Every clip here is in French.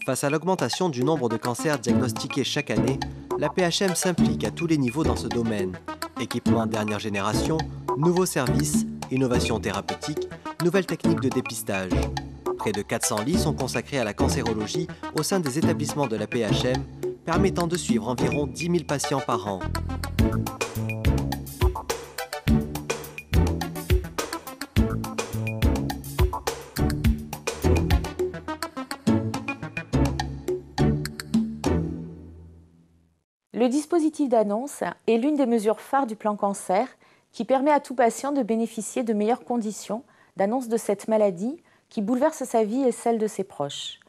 Face à l'augmentation du nombre de cancers diagnostiqués chaque année, la PHM s'implique à tous les niveaux dans ce domaine. Équipement dernière génération, nouveaux services, innovations thérapeutiques, nouvelles techniques de dépistage. Près de 400 lits sont consacrés à la cancérologie au sein des établissements de la PHM, permettant de suivre environ 10 000 patients par an. Le dispositif d'annonce est l'une des mesures phares du plan cancer qui permet à tout patient de bénéficier de meilleures conditions d'annonce de cette maladie qui bouleverse sa vie et celle de ses proches.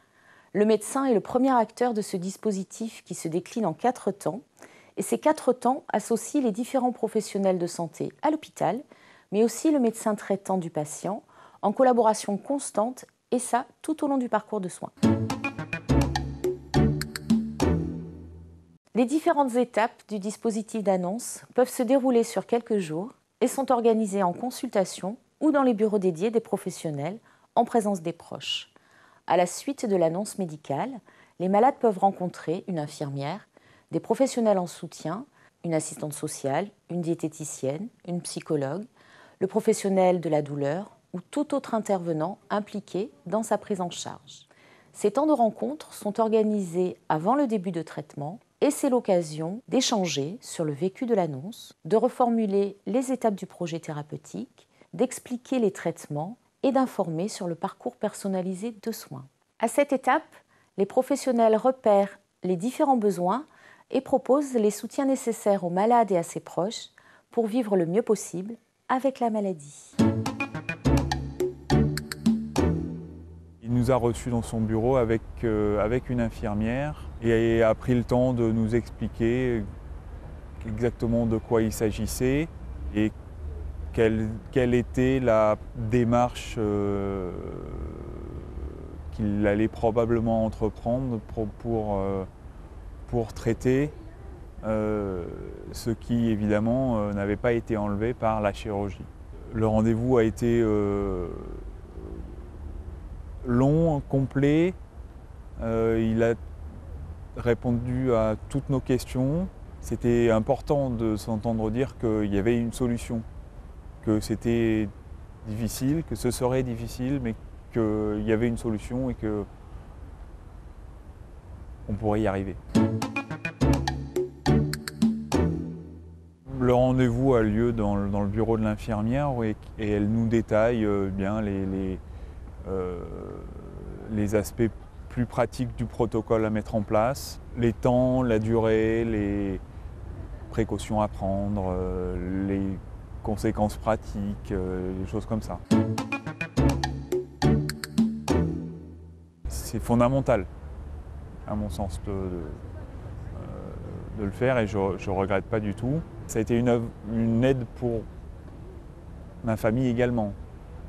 Le médecin est le premier acteur de ce dispositif qui se décline en 4 temps, et ces 4 temps associent les différents professionnels de santé à l'hôpital, mais aussi le médecin traitant du patient, en collaboration constante, et ça tout au long du parcours de soins. Les différentes étapes du dispositif d'annonce peuvent se dérouler sur quelques jours et sont organisées en consultation ou dans les bureaux dédiés des professionnels en présence des proches. À la suite de l'annonce médicale, les malades peuvent rencontrer une infirmière, des professionnels en soutien, une assistante sociale, une diététicienne, une psychologue, le professionnel de la douleur ou tout autre intervenant impliqué dans sa prise en charge. Ces temps de rencontre sont organisés avant le début de traitement et c'est l'occasion d'échanger sur le vécu de l'annonce, de reformuler les étapes du projet thérapeutique, d'expliquer les traitements et d'informer sur le parcours personnalisé de soins. À cette étape, les professionnels repèrent les différents besoins et proposent les soutiens nécessaires aux malades et à ses proches pour vivre le mieux possible avec la maladie. Il nous a reçus dans son bureau avec une infirmière et a pris le temps de nous expliquer exactement de quoi il s'agissait et quelle était la démarche qu'il allait probablement entreprendre pour traiter ce qui évidemment n'avait pas été enlevé par la chirurgie. Le rendez-vous a été long, complet. Il a répondu à toutes nos questions. C'était important de s'entendre dire qu'il y avait une solution, que c'était difficile, que ce serait difficile, mais qu'il y avait une solution et qu'on pourrait y arriver. Le rendez-vous a lieu dans le bureau de l'infirmière et elle nous détaille bien les aspects plus pratiques du protocole à mettre en place, les temps, la durée, les précautions à prendre, les conséquences pratiques, des choses comme ça. C'est fondamental, à mon sens, de le faire et je ne regrette pas du tout. Ça a été une aide pour ma famille également.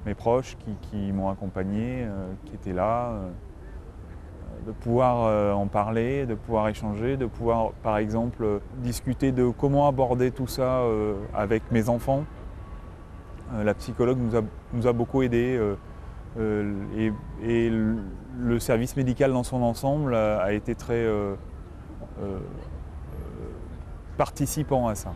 Mes proches qui m'ont accompagné, qui étaient là, de pouvoir en parler, de pouvoir échanger, de pouvoir par exemple discuter de comment aborder tout ça avec mes enfants. La psychologue nous a beaucoup aidés et le service médical dans son ensemble a été très participant à ça.